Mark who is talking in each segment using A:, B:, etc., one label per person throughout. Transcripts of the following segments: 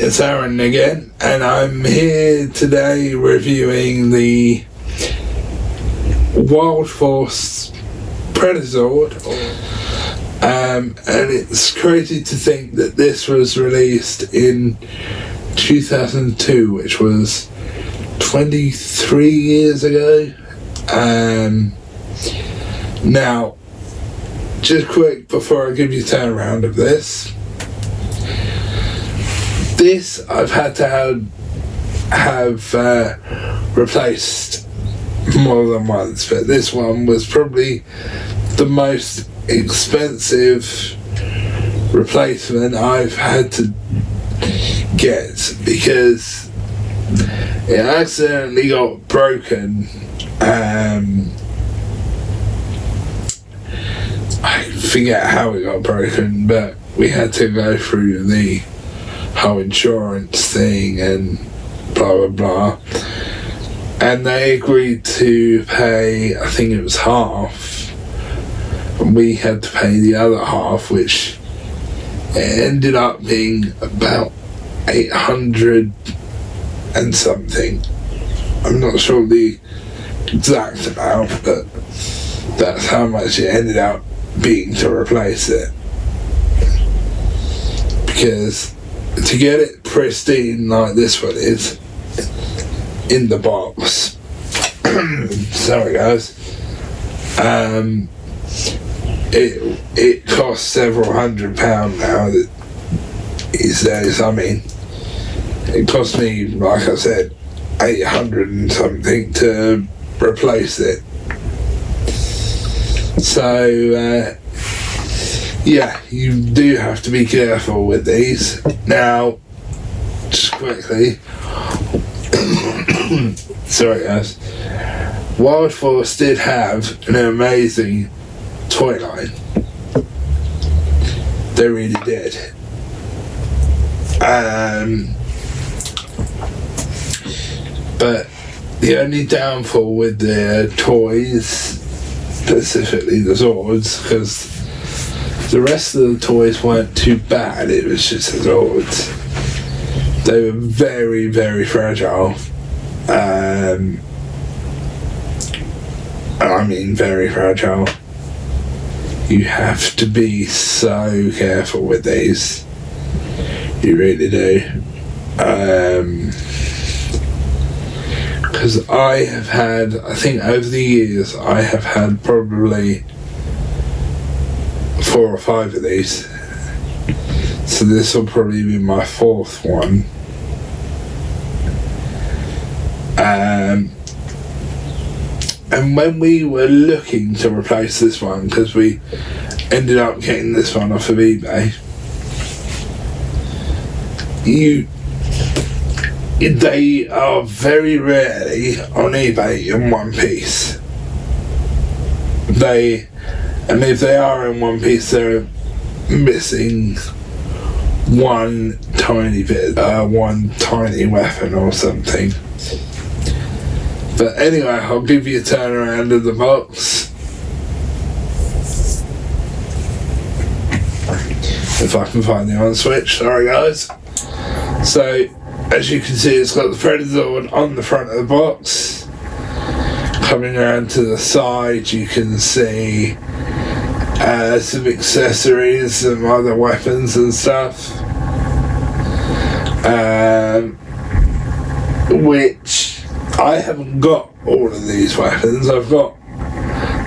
A: it's Arran again, and I'm here today reviewing the Wild Force Predazord, and it's crazy to think that this was released in 2002, which was 23 years ago. Now, just quick before I give you a turnaround of this I've had to have replaced more than once, but this one was probably the most expensive replacement I've had to get because it accidentally got broken. I forget how it got broken, but we had to go through the whole insurance thing and blah blah blah, and they agreed to pay, I think it was half, and we had to pay the other half, which ended up being about 800 and something. I'm not sure the exact amount, but that's how much it ended up being to replace it, because to get it pristine like this one is in the box sorry guys, it costs several £100 now these days. I mean, it cost me, like I said, 800 and something to replace it. So yeah, you do have to be careful with these. Now, just quickly, sorry guys, Wild Force did have an amazing toy line. They really did. But the only downfall with their toys, specifically the Zords, because the rest of the toys weren't too bad, it was just the Zords. They were very, very fragile. I mean very fragile. You have to be so careful with these. You really do. Because I have had, I think over the years, I have had probably 4 or 5 of these. So this will probably be my 4th one. And when we were looking to replace this one, because we ended up getting this one off of eBay, they are very rarely on eBay in one piece. And if they are in one piece, they're missing one tiny bit, one tiny weapon or something. But anyway, I'll give you a turnaround of the box. If I can find the on switch, sorry guys. So, as you can see, it's got the Predazord on the front of the box. Coming around to the side, you can see some accessories, some other weapons and stuff. Which I haven't got all of these weapons. I've got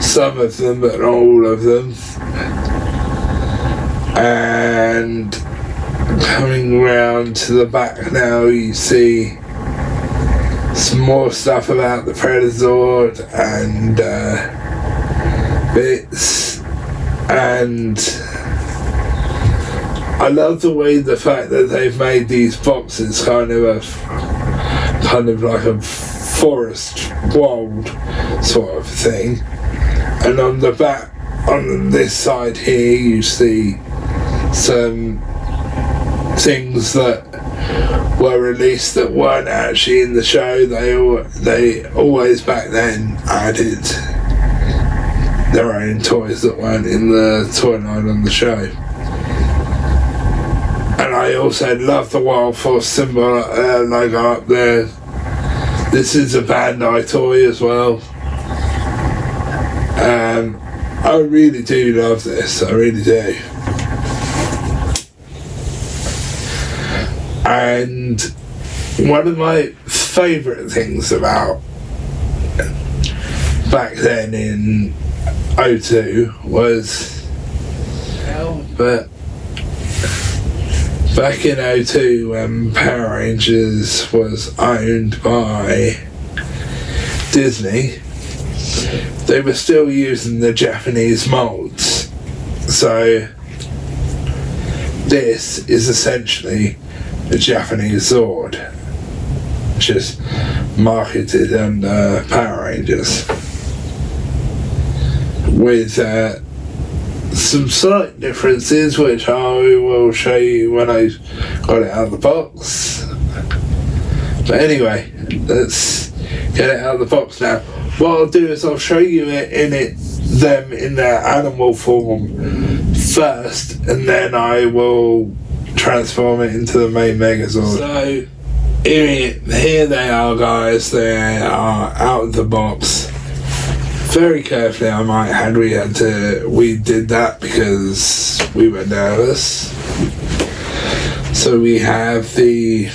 A: some of them, but not all of them. And coming round to the back now, you see some more stuff about the Predazord and bits. And I love the fact that they've made these boxes kind of like a forest wild sort of thing. And on the back, on this side here, you see some things that were released that weren't actually in the show. They always back then added their own toys that weren't in the toy line on the show. And I I also love the Wild Force symbol logo up there. This is a Bandai toy as well. I really do love this, I really do. And one of my favourite things about back then in 02 was, but back in 02 when Power Rangers was owned by Disney, they were still using the Japanese molds. So this is essentially a Japanese Zord, just marketed under Power Rangers, with some slight differences which I will show you when I got it out of the box. But anyway, let's get it out of the box now. What I'll do is I'll show you them in their animal form first, and then I will transform it into the main Megazord. So here they are, guys. They are out of the box. Very carefully, I might add, we did that because we were nervous. So we have the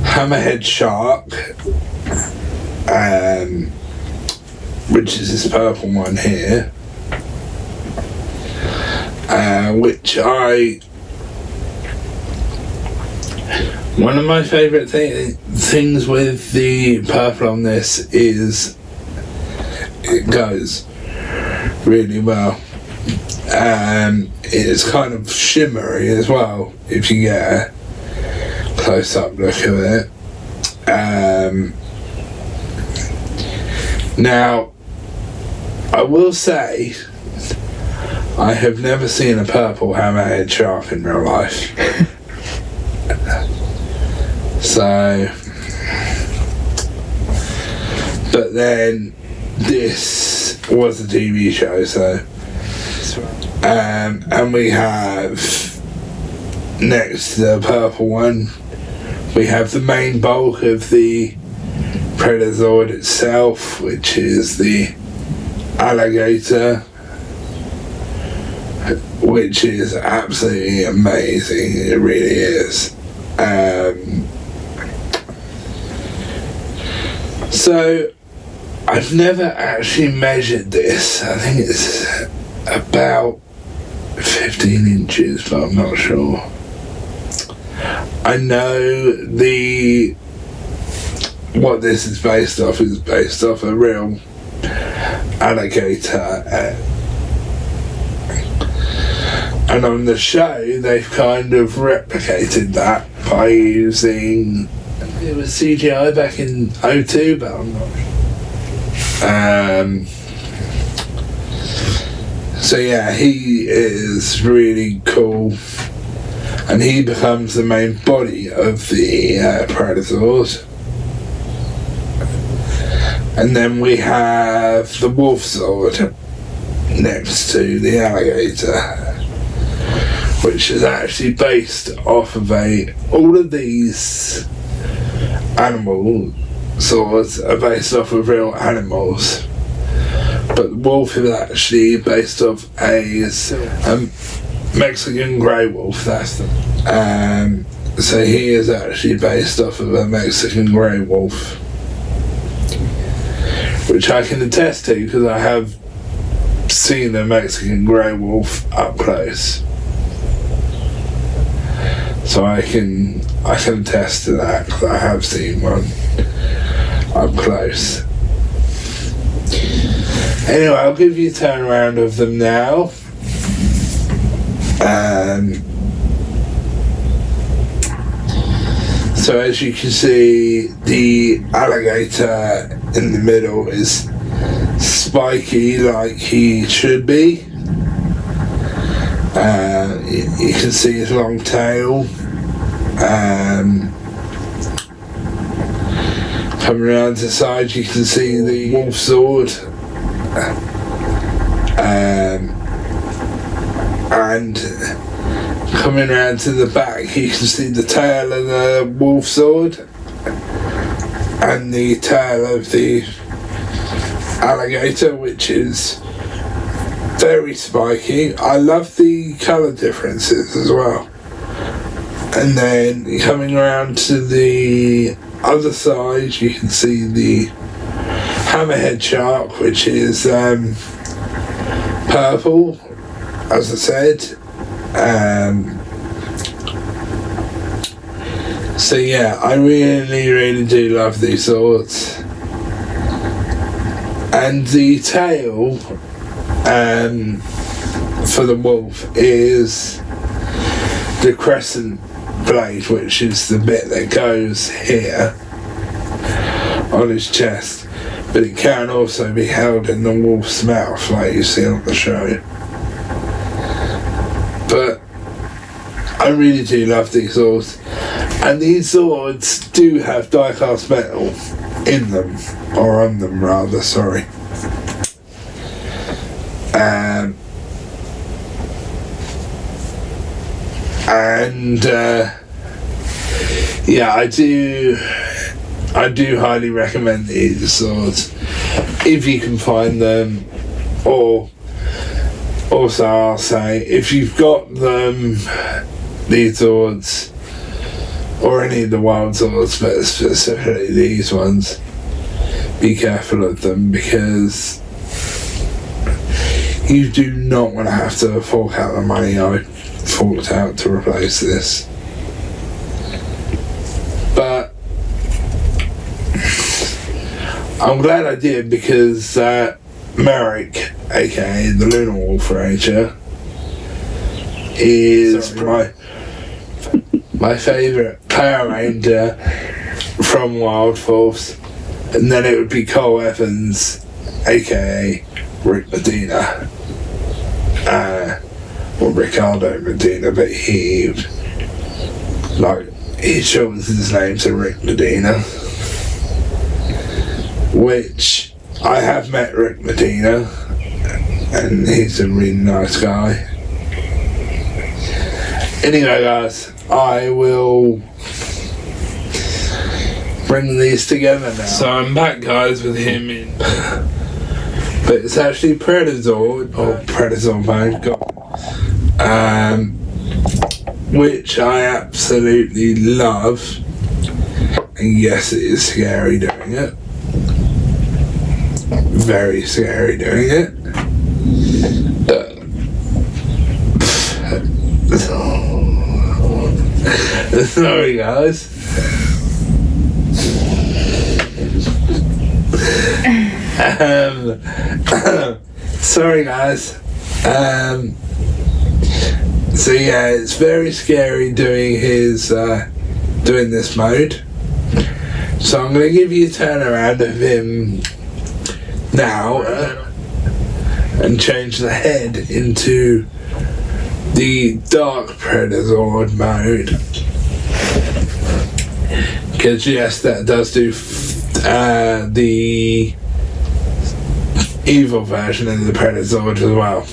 A: Hammerhead Shark, which is this purple one here, which one of my favourite things with the purple on this is it goes really well. It's kind of shimmery as well if you get a close-up look of it. Now, I will say I have never seen a purple hammerhead shark in real life. So, but then this was a TV show, so and we have next to the purple one, we have the main bulk of the Predazord itself, which is the alligator, which is absolutely amazing. It really is. So I've never actually measured this. I think it's about 15 inches, but I'm not sure. I know what this is based off a real alligator, and on the show they've kind of replicated that by using, it was CGI back in 02, but I'm not sure. So yeah, he is really cool, and he becomes the main body of the Predazord. And then we have the Wolf Zord next to the alligator, which is actually based off of all of these animal swords are based off of real animals, but the wolf is actually based off a Mexican grey wolf. That's them. So he is actually based off of a Mexican grey wolf, which I can attest to because I have seen a Mexican grey wolf up close. So I can attest to that because I have seen one up close. Anyway, I'll give you a turnaround of them now. So as you can see, the alligator in the middle is spiky like he should be. You can see his long tail. Coming around to the side, you can see the wolf sword. And coming around to the back, you can see the tail of the wolf sword and the tail of the alligator, which is very spiky. I love the colour differences as well. And then coming around to the other side, you can see the hammerhead shark, which is purple, as I said. So yeah, I really do love these swords. And the tail for the wolf is the crescent blade, which is the bit that goes here on his chest, but it can also be held in the wolf's mouth like you see on the show. But I really do love these swords, and these swords do have die-cast metal in them, or on them rather, sorry. Yeah, I do highly recommend these swords if you can find them, or also I'll say if you've got them, these swords, or any of the wild swords, but specifically these ones, be careful of them, because you do not want to have to fork out the money I forked out to replace this. But I'm glad I did, because Merrick, aka the Lunar Wolf Ranger, is my favourite Power Ranger from Wild Force, and then it would be Cole Evans, aka Rick Medina, or Ricardo Medina, but he shortens his name to Rick Medina, which I have met Rick Medina, and he's a really nice guy. Anyway guys, I will bring these together now. So I'm back guys with him in but it's actually Predazord, or Predazord mode, which I absolutely love, and yes, it is scary doing it, very scary doing it. Sorry guys. Sorry guys. So yeah, it's very scary doing doing this mode. So I'm going to give you a turnaround of him now and change the head into the Dark Predazord mode. Because yes, that does do the evil version of the Predazord as well.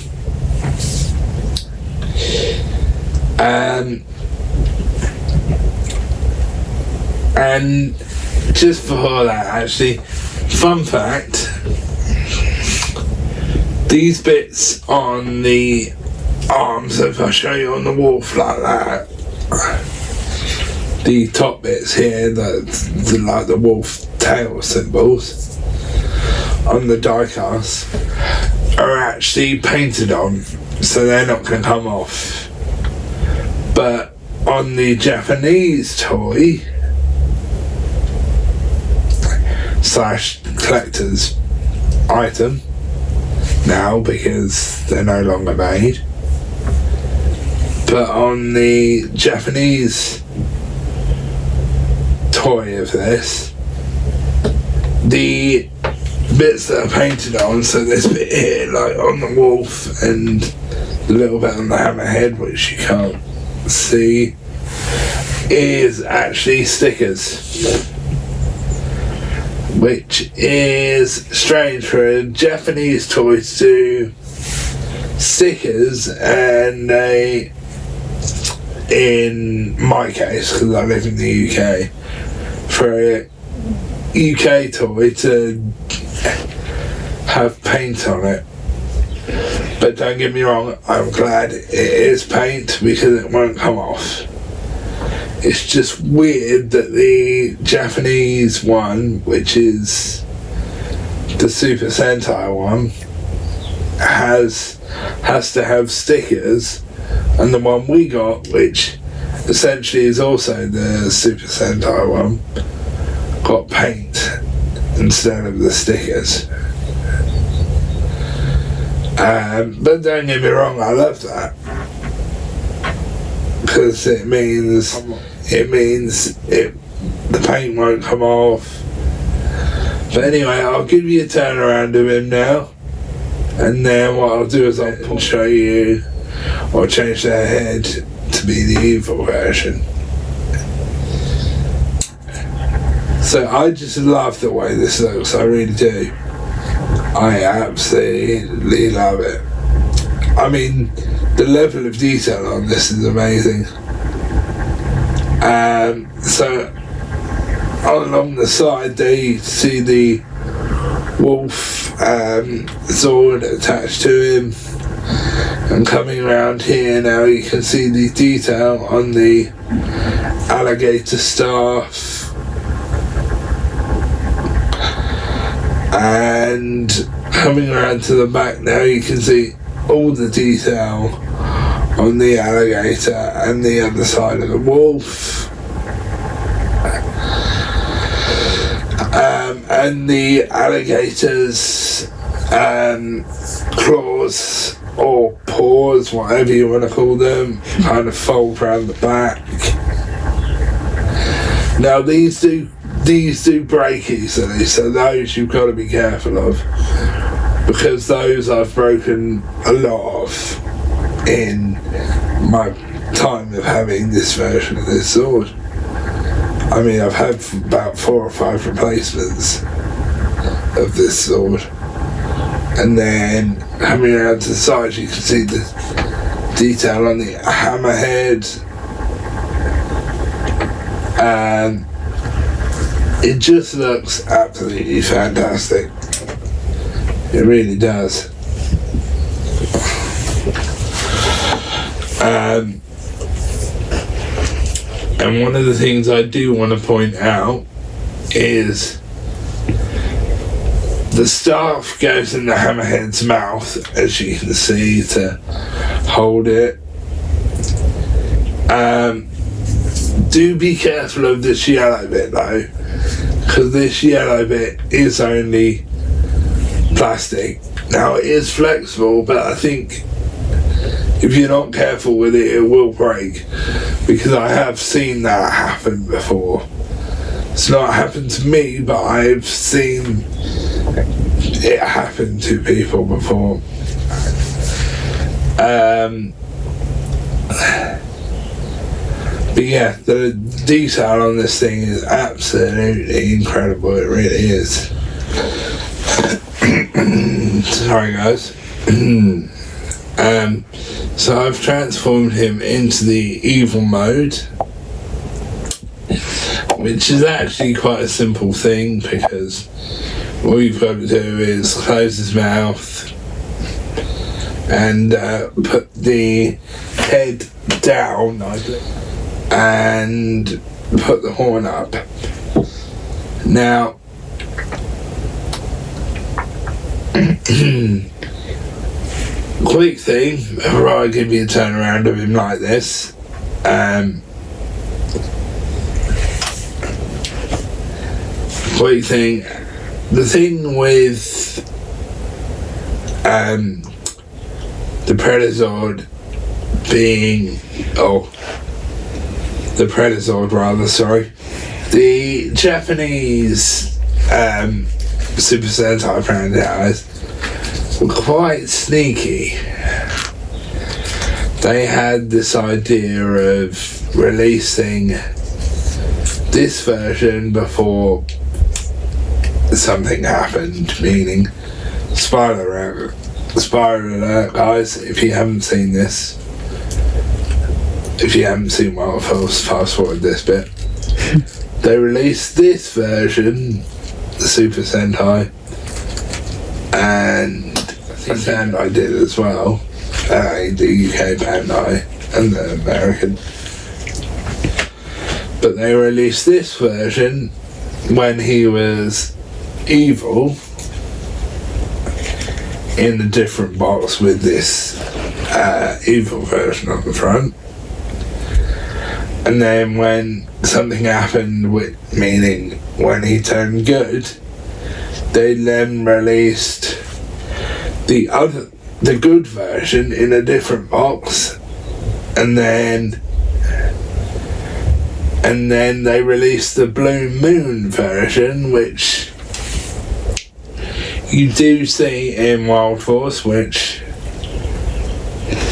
A: And just before that, actually, fun fact, these bits on the arms, if I show you on the wolf like that, the top bits here, like the wolf tail symbols on the die-cast, are actually painted on, so they're not going to come off. But on the Japanese toy / collector's item now, because they're no longer made, but on the Japanese toy of this, the bits that are painted on, so this bit here, like on the wolf, and the little bit on the hammerhead, which you can't see, is actually stickers, which is strange for a Japanese toy to do stickers and a in my case, because I live in the UK, for a UK toy to have paint on it. But don't get me wrong, I'm glad it is paint because it won't come off. It's just weird that the Japanese one, which is the Super Sentai one, has to have stickers, and the one we got, which essentially is also the Super Sentai one, got paint instead of the stickers. But don't get me wrong, I love that, because it means the paint won't come off. But anyway, I'll give you a turnaround of him now, and then what I'll do is I'll show you, or change their head to be the evil version. So I just love the way this looks, I really do. I absolutely love it. I mean, the level of detail on this is amazing. So along the side they see the wolf sword attached to him, and coming around here now you can see the detail on the alligator staff, and coming around to the back now you can see all the detail on the alligator and the other side of the wolf, and the alligator's claws or paws, whatever you want to call them, kind of fold around the back. Now these do break easily, so those you've got to be careful of, because those I've broken a lot of in my time of having this version of this sword. I mean, I've had about 4 or 5 replacements of this sword, and then coming around to the sides you can see the detail on the hammerhead, and it just looks absolutely fantastic. It really does. And one of the things I do want to point out is the staff goes in the hammerhead's mouth, as you can see, to hold it. Do be careful of this yellow bit though, because this yellow bit is only plastic. Now it is flexible, but I think if you're not careful with it, it will break, because I have seen that happen before. It's not happened to me, but I've seen it happen to people before. But yeah, the detail on this thing is absolutely incredible. It really is. Sorry guys. So I've transformed him into the evil mode, which is actually quite a simple thing, because all you've got to do is close his mouth and put the head down and put the horn up. Now quick thing before I give you a turnaround of him like this, quick thing, the thing with the Predazord being, the Predazord rather, sorry, the Japanese Super Sentai franchise were quite sneaky. They had this idea of releasing this version before something happened, meaning spoiler alert guys, if you haven't seen this, if you haven't seen Wild Force, fast forward this bit. They released this version, the Super Sentai, and I think Bandai did as well. The UK Bandai and the American. But they released this version when he was evil in a different box with this evil version on the front. And then when something happened, meaning when he turned good, they then released the good version in a different box, and then they released the Blue Moon version, which you do see in Wild Force, which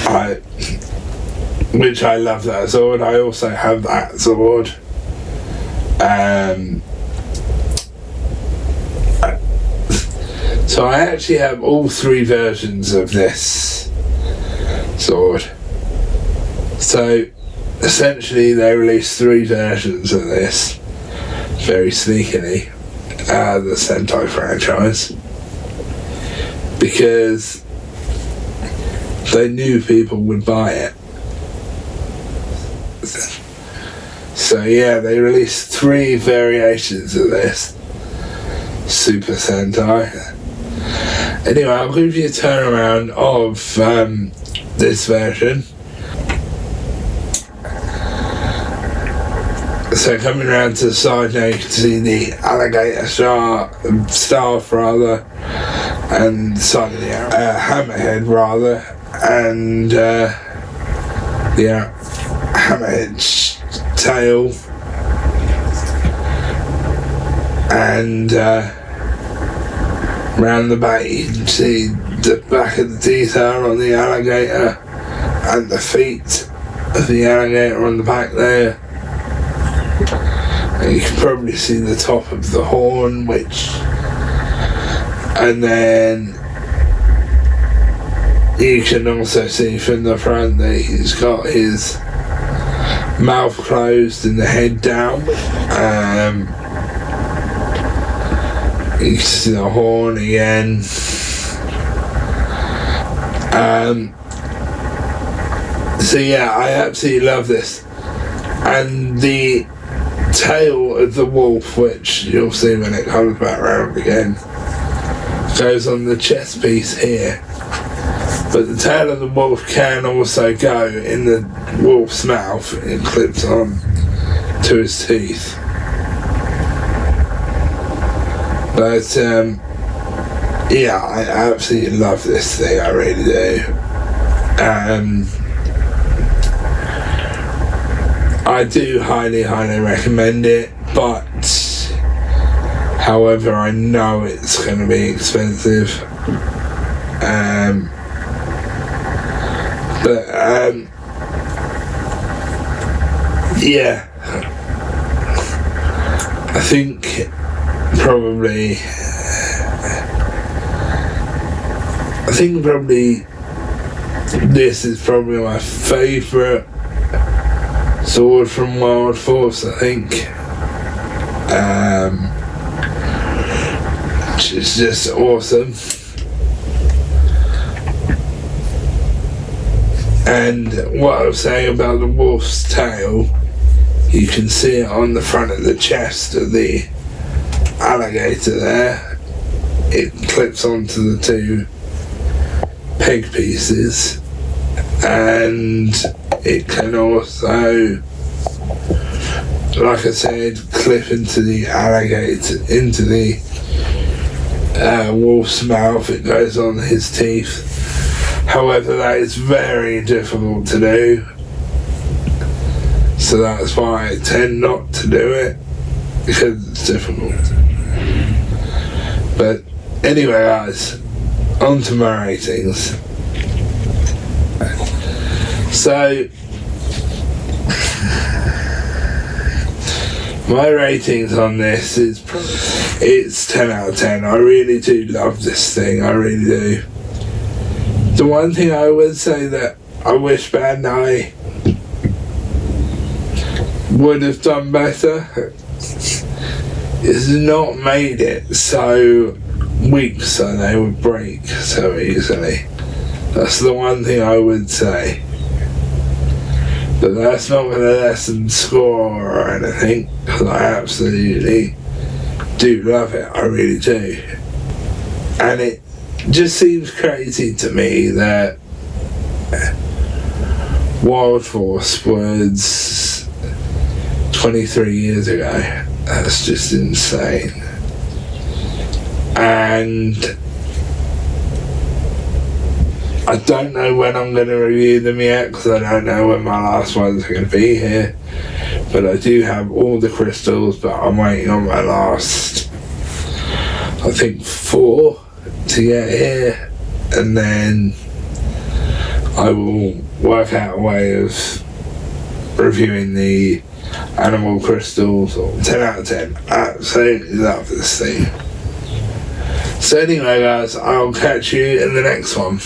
A: I love that sword. I also have that sword. So I actually have all 3 versions of this sword. So essentially they released 3 versions of this very sneakily, the Sentai franchise, because they knew people would buy it. So yeah, they released 3 variations of this Super Sentai. Anyway, I'll give you a turnaround of this version. So coming around to the side now, you can see the alligator staff rather, and the side of the hammerhead rather, and the hammerhead tail, and round the back you can see the back of the detail on the alligator and the feet of the alligator on the back there. And you can probably see the top of the horn, and then you can also see from the front that he's got his mouth closed and the head down. You can see the horn again. So yeah, I absolutely love this. And the tail of the wolf, which you'll see when it comes back round again, goes on the chest piece here. But the tail of the wolf can also go in the wolf's mouth. It clips on to his teeth. But yeah, I absolutely love this thing, I really do. I do highly recommend it, but however I know it's going to be expensive. Yeah, I think probably this is probably my favourite sword from Wild Force, I think. Which is just awesome. And what I was saying about the wolf's tail, you can see it on the front of the chest of the alligator there. It clips onto the 2 peg pieces, and it can also, like I said, clip into the alligator, into the wolf's mouth. It goes on his teeth. However, that is very difficult to do, so that's why I tend not to do it, because it's difficult. But anyway, guys, on to my ratings. So my ratings on this it's 10 out of 10. I really do love this thing, I really do. The one thing I would say that I wish Bandai would have done better. It's not made it so weak so they would break so easily. That's the one thing I would say. But that's not going to lessen score or anything, because I absolutely do love it, I really do. And it just seems crazy to me that Wild Force was 23 years ago. That's just insane. And I don't know when I'm going to review them yet, because I don't know when my last ones are going to be here. But I do have all the crystals, but I'm waiting on my last, I think, 4 to get here. And then I will work out a way of reviewing the animal crystals. 10 out of 10. Absolutely love this thing. So anyway guys, I'll catch you in the next one.